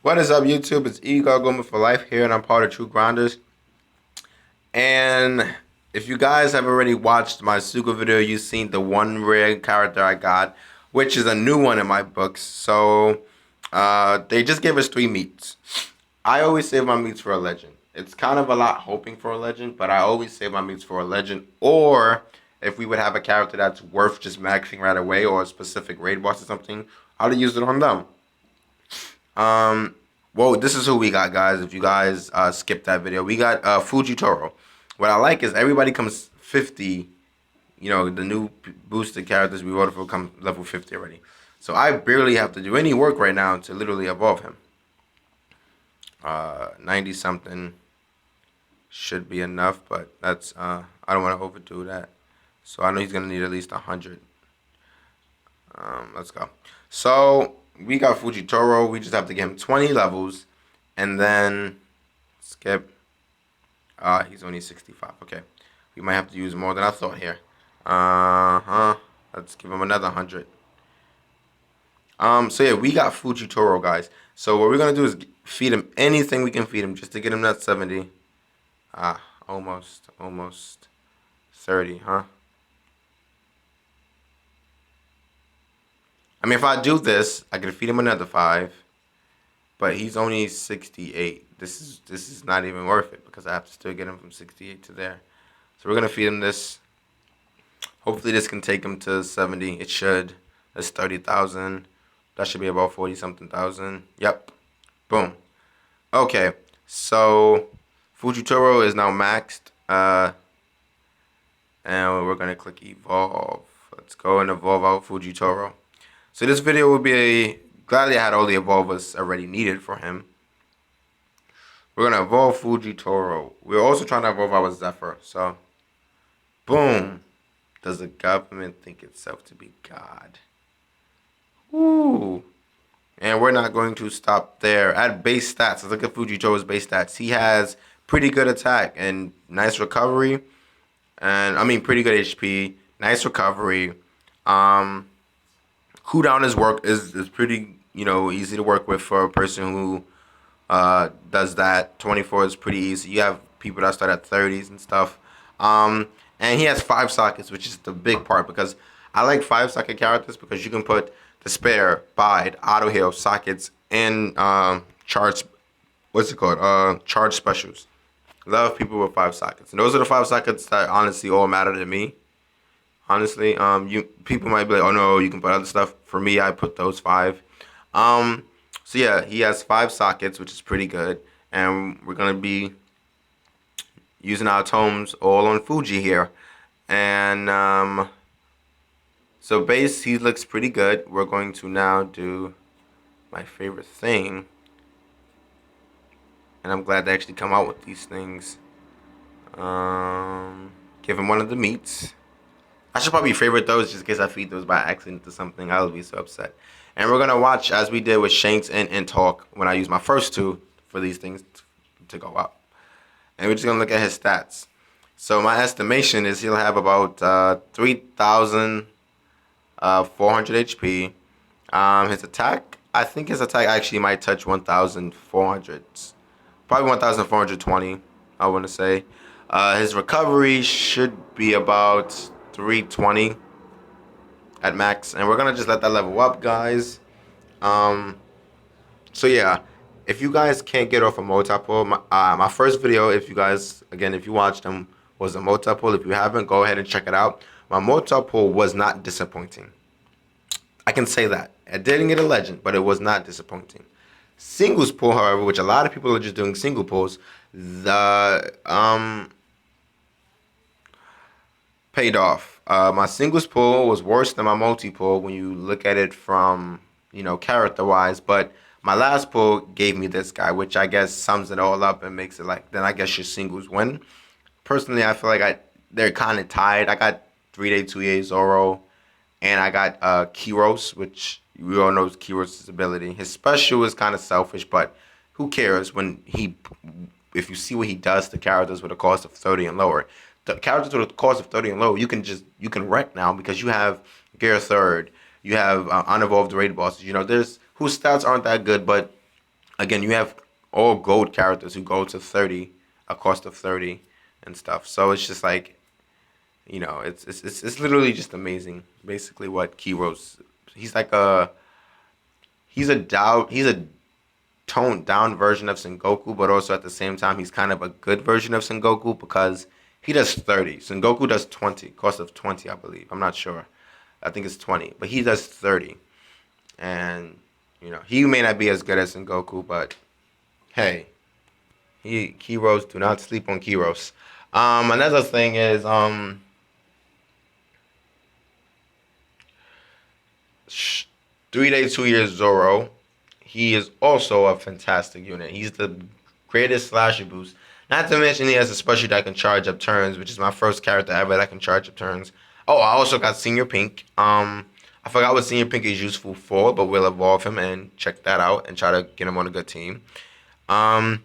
What is up, YouTube? It's Ego Goma for Life here, and I'm part of True Grinders. And if you guys have already watched my Suga video, you've seen the one rare character I got, which is a new one in my books. So they just gave us 3 meats. I always save my meats for a legend. It's kind of a lot hoping for a legend, but I always save my meats for a legend. Or if we would have a character that's worth just maxing right away, or a specific raid boss or something, I'll use it on them. Um, well, this is who we got, guys. If you guys skipped that video, we got Fugi. What I like is everybody comes 50. You know, the new boosted characters we voted for come level 50 already. So I barely have to do any work right now to literally evolve him. 90 something should be enough, but that's I don't want to overdo that. So I know he's gonna need at least 100. Let's go. So we got Fujitoro. We just have to get him 20 levels, and then skip. He's only 65. Okay, we might have to use more than I thought here. Let's give him another 100. So yeah, we got Fujitoro, guys. So what we're gonna do is feed him anything we can feed him just to get him that 70. Almost 30, huh? I mean, if I do this, I could feed him another 5, but he's only 68. This is not even worth it because I have to still get him from 68 to there. So we're gonna feed him this. Hopefully, this can take him to 70. It should. That's 30,000. That should be about 40 something thousand. Yep. Boom. Okay. So Fujitoro is now maxed. And we're gonna click evolve. Let's go and evolve out Fujitoro. So this video will be gladly I had all the evolvers already needed for him. We're gonna evolve Fujitoro. We're also trying to evolve our Zephyr. So boom. Does the government think itself to be God? Ooh. And we're not going to stop there. At base stats, let's look at Fujitoro's base stats. He has pretty good attack and nice recovery. And I mean pretty good HP, nice recovery. Cooldown is pretty, easy to work with for a person who does that. 24 is pretty easy. You have people that start at 30s and stuff. And he has 5 sockets, which is the big part because I like 5 socket characters because you can put despair, bide, auto heal, sockets, and charge. What's it called? Charge specials. Love people with 5 sockets, and those are the 5 sockets that honestly all matter to me. Honestly, you people might be like, oh no, you can put other stuff. For me, I put those 5. So yeah, he has 5 sockets, which is pretty good, and we're gonna be using our tomes all on Fugi here, and so base he looks pretty good. We're going to now do my favorite thing, and I'm glad they actually come out with these things. Give him one of the meats. I should probably favorite those just in case I feed those by accident to something. I would be so upset. And we're gonna watch as we did with Shanks and Talk when I used my first 2 for these things to go up. And we're just gonna look at his stats. So my estimation is he'll have about 3,400 HP. His attack, I think his attack actually might touch 1,400. Probably 1,420, I want to say. His recovery should be about 320 at max. And we're going to just let that level up, guys. So yeah, if you guys can't get off a multi-pull, my first video, if you guys, again, if you watched them, was a multi-pull. If you haven't, go ahead and check it out. My multi-pull was not disappointing. I can say that. I didn't get a legend, but it was not disappointing. Singles pull, however, which a lot of people are just doing single pulls, the paid off. My singles pull was worse than my multi pull when you look at it from character wise, but my last pull gave me this guy, which I guess sums it all up and makes it like then I guess your singles win. Personally, I feel like they're kind of tied. I got 3-day 2-day Zoro, and I got Kiros, which we all know Kiros' ability. His special is kind of selfish, but who cares when if you see what he does to characters with a cost of 30 and lower. The characters with a cost of 30 and lower, you can wreck now because you have Gear Third, you have unevolved raid bosses. There's whose stats aren't that good, but Again, you have all gold characters who go to 30, a cost of 30 and stuff. So it's just like, it's literally just amazing. Basically, what Kiros, he's like a he's a toned down version of Sengoku, but also at the same time he's kind of a good version of Sengoku because he does 30. Sengoku does 20, cost of 20, I believe. I'm not sure. I think it's 20, but he does 30. And he may not be as good as Sengoku, but hey, Kiros, do not sleep on Kiros. Another thing is 3 Day 2 Years Zoro. He is also a fantastic unit. He's the greatest slasher boost. Not to mention he has a special that can charge up turns, which is my first character ever that can charge up turns. Oh, I also got Senior Pink. I forgot what Senior Pink is useful for, but we'll evolve him and check that out and try to get him on a good team. His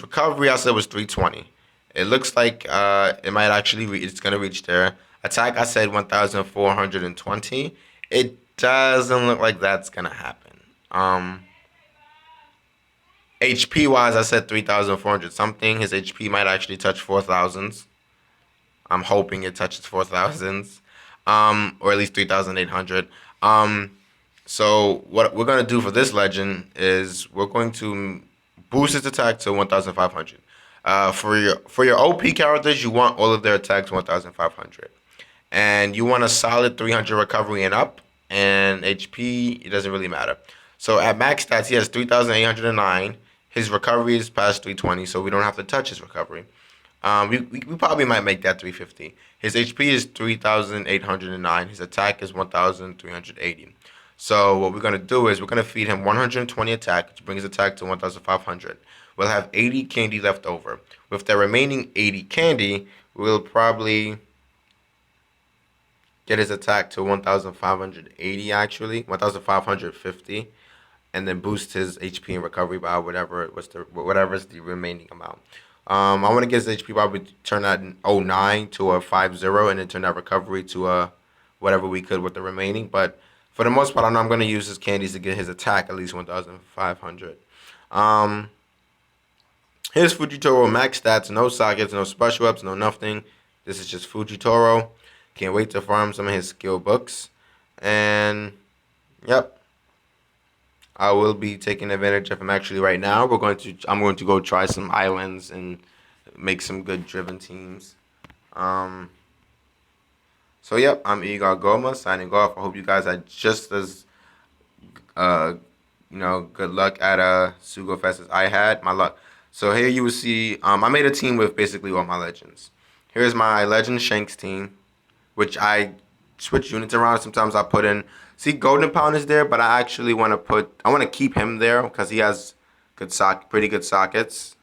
recovery I said was 320. It looks like it might actually it's gonna reach there. Attack I said 1,420. It doesn't look like that's gonna happen. HP wise, I said 3,400 something. His HP might actually touch 4,000s. I'm hoping it touches 4,000s, or at least 3,800. So what we're gonna do for this legend is we're going to boost its attack to 1,500. For your OP characters, you want all of their attacks 1,500, and you want a solid 300 recovery and up. And HP, it doesn't really matter. So at max stats, he has 3,809. His recovery is past 320, so we don't have to touch his recovery. We probably might make that 350. His HP is 3,809. His attack is 1,380. So what we're gonna do is we're gonna feed him 120 attack, which brings his attack to 1,500. We'll have 80 candy left over. With the remaining 80 candy, we'll probably get his attack to 1,580 actually, 1,550, and then boost his HP and recovery by whatever's the remaining amount. I want to get his HP probably turn that 09 to a 50, and then turn that recovery to a whatever we could with the remaining. But for the most part, I know I'm going to use his candies to get his attack at least 1,500. Here's Fujitoro max stats, no sockets, no special ups, no nothing. This is just Fujitoro. Can't wait to farm some of his skill books. And yep, I will be taking advantage of him actually right now. I'm going to go try some islands and make some good driven teams. So yep, I'm Igor Goma signing off. I hope you guys had just as good luck at Sugo Fest as I had. My luck. So here you will see I made a team with basically all my legends. Here's my Legend Shanks team, which I switch units around. Sometimes I put in. See, Golden Pound is there, but I actually want to keep him there because he has pretty good sockets,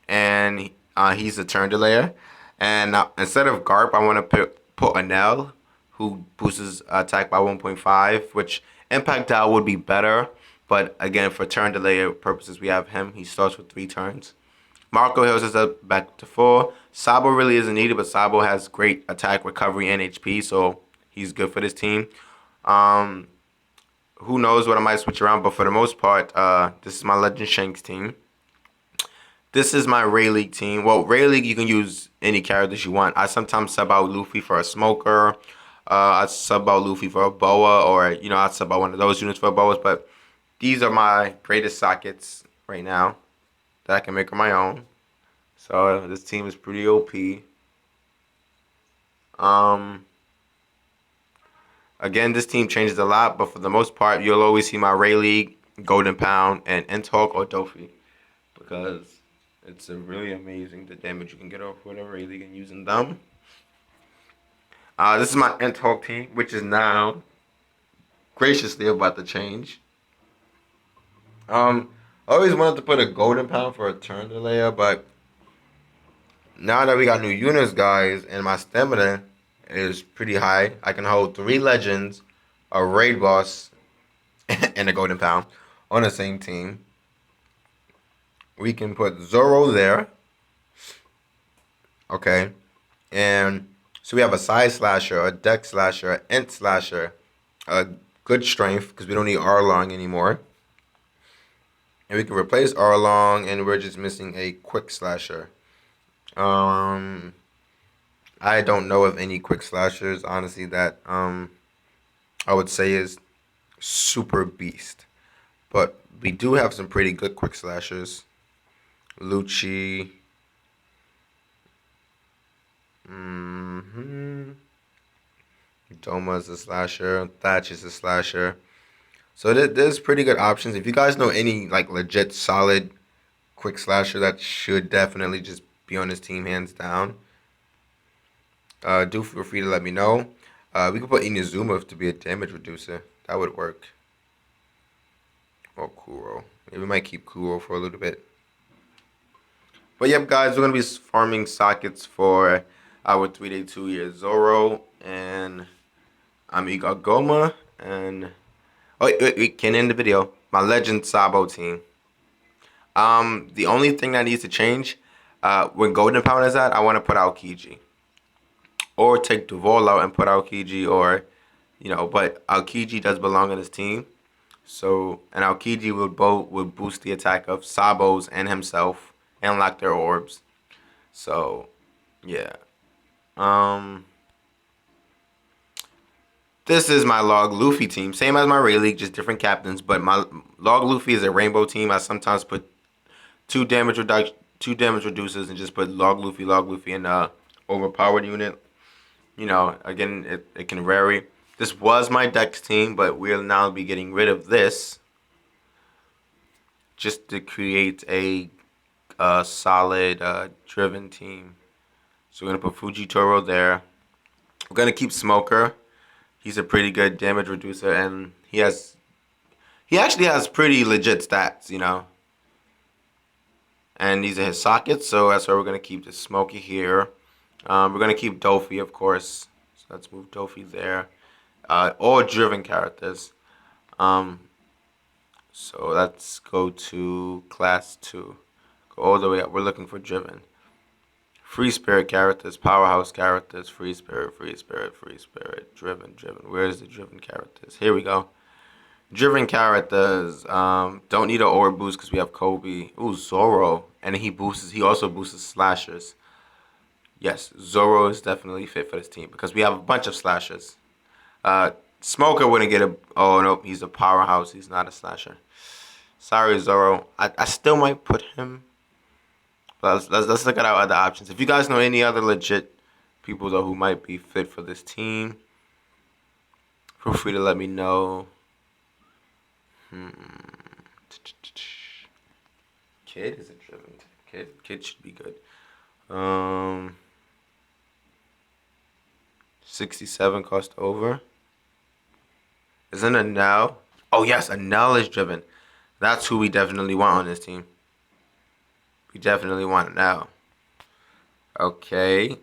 and he's a turn delayer. And instead of Garp, I want to put Anel, who boosts his attack by 1.5, which Impact Dial would be better. But again, for turn delay purposes, we have him. He starts with 3 turns. Marco Hills is up back to 4. Sabo really isn't needed, but Sabo has great attack, recovery, and HP, so he's good for this team. Who knows what I might switch around, but for the most part, this is my Legend Shanks team. This is my Ray League team. Well, Ray League, you can use any characters you want. I sometimes sub out Luffy for a Smoker. I sub out Luffy for a Boa, or, I sub out one of those units for a Boas, but these are my greatest sockets right now that I can make on my own. So this team is pretty OP. Again, this team changes a lot, but for the most part, you'll always see my Ray League, Golden Pound, and Intalk or Dofi, because it's really amazing the damage you can get off with a Ray League and using them. This is my Intalk team, which is now graciously about to change. I always wanted to put a Golden Pound for a turn delayer, but now that we got new units, guys, and my stamina is pretty high, I can hold 3 legends, a raid boss, and a Golden Pound on the same team. We can put Zoro there. Okay. And so we have a side slasher, a deck slasher, an int slasher, a good strength, because we don't need Arlong anymore. And we can replace Arlong, and we're just missing a quick slasher. Um, I don't know of any quick slashers, honestly, that I would say is super beast. But we do have some pretty good quick slashers. Lucci. Mm-hmm. Doma's a slasher. Thatch is a slasher. So there's pretty good options. If you guys know any like legit solid quick slasher that should definitely just be on this team hands down, do feel free to let me know. We could put Inazuma to be a damage reducer. That would work. Or Kuro. Maybe we might keep Kuro for a little bit. But yep, guys, we're gonna be farming sockets for our 3-day 2-year Zoro, and I'm Goma, and oh wait, can't end the video. My Legend Sabo team. The only thing that needs to change, when Golden Pound is at, I want to put out Kiji, or take Duvall out and put out Kiji, or but Aokiji does belong on his team. So, and Aokiji would boost the attack of Sabos and himself and unlock their orbs. So, yeah. Um, this is my Log Luffy team, same as my Ray League, just different captains. But my Log Luffy is a rainbow team. I sometimes put two damage reducers, and just put Log Luffy in overpowered unit. Again, it can vary. This was my Dex team, but we'll now be getting rid of this just to create a solid driven team. So we're gonna put Fugi Toro there. We're gonna keep Smoker. He's a pretty good damage reducer, and he actually has pretty legit stats. And these are his sockets, so that's why we're gonna keep the Smokey here. We're gonna keep Dofi, of course. So let's move Dofi there. All driven characters. So let's go to class 2. Go all the way up. We're looking for driven. Free spirit characters, powerhouse characters, free spirit, driven. Where's the driven characters? Here we go. Driven characters. Don't need an orb boost because we have Kobe. Ooh, Zoro. And he also boosts slashers. Yes, Zoro is definitely fit for this team because we have a bunch of slashers. Smoker wouldn't get a. Oh no, he's a powerhouse. He's not a slasher. Sorry, Zoro. I still might put him. But let's look at our other options. If you guys know any other legit people though who might be fit for this team, feel free to let me know. Kid is a driven kid should be good. 67 cost over. Isn't a Nell? Oh yes, a Nell is driven. That's who we definitely want on this team. We definitely want it now. Okay.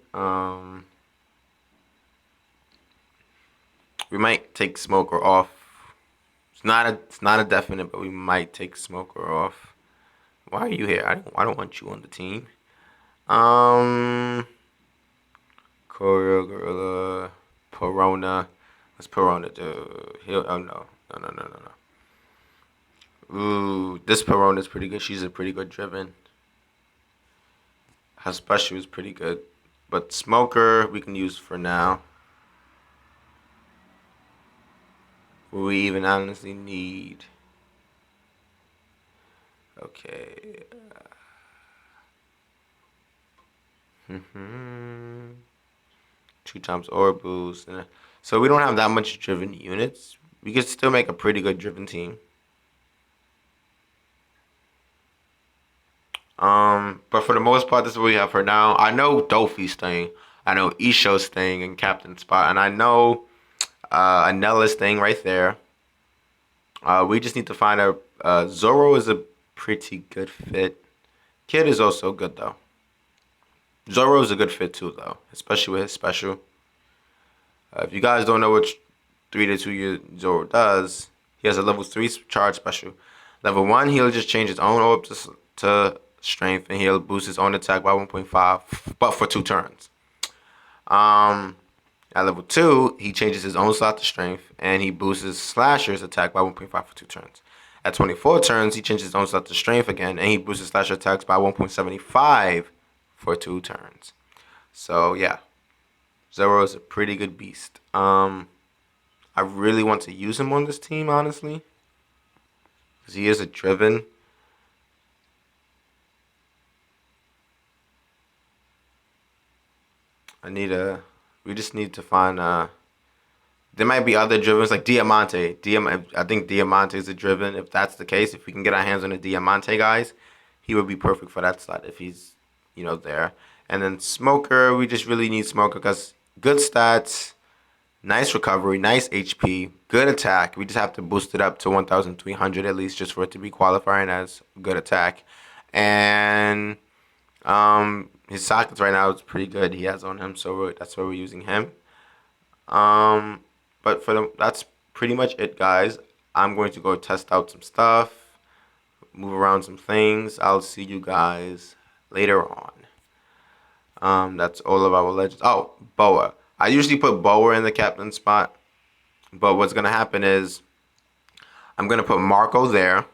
We might take Smoker off. It's not a definite, but we might take Smoker off. Why are you here? I don't want you on the team. Choreo, Gorilla, Perona. What's Perona do? Oh no. Ooh, this Perona is pretty good. She's a pretty good driven. Her special is pretty good. But Smoker we can use for now. Will we even honestly need? Okay. 2 times orb boost. So we don't have that much driven units. We could still make a pretty good driven team. But for the most part, this is what we have for now. I know Dofi's staying. I know Isho's staying in captain spot, and I know Anella's staying right there. We just need to find a Zoro is a pretty good fit. Kid is also good though. Zoro is a good fit too though, especially with his special. If you guys don't know what 3-day 2-year Zoro does, he has a level 3 charge special. Level 1, he'll just change his own orb to strength, and he'll boost his own attack by 1.5, but for 2 turns. At level 2, he changes his own slot to strength, and he boosts his slasher's attack by 1.5 for 2 turns. At 24 turns, he changes his own stat to strength again, and he boosts his slash attacks by 1.75 for 2 turns. So yeah, Zoro is a pretty good beast. I really want to use him on this team, honestly, because he is a driven. I need a. We just need to find. There might be other drivens like Diamante. I think Diamante is a driven. If that's the case, if we can get our hands on a Diamante, guys, he would be perfect for that slot if he's, there. And then Smoker, we just really need Smoker because good stats, nice recovery, nice HP, good attack. We just have to boost it up to 1,300 at least just for it to be qualifying as good attack. And his sockets right now is pretty good. He has on him, so that's why we're using him. Um, but that's pretty much it, guys. I'm going to go test out some stuff, move around some things. I'll see you guys later on. That's all of our legends. Oh, Boa. I usually put Boa in the captain spot, but what's gonna happen is I'm gonna put Marco there,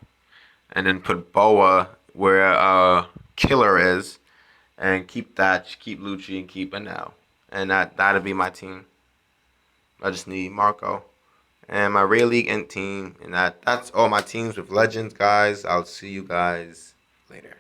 and then put Boa where Killer is, and keep Lucci, and keep Anel, and that'll be my team. I just need Marco and my Ray League Int team, and that's all my teams with legends, guys. I'll see you guys later.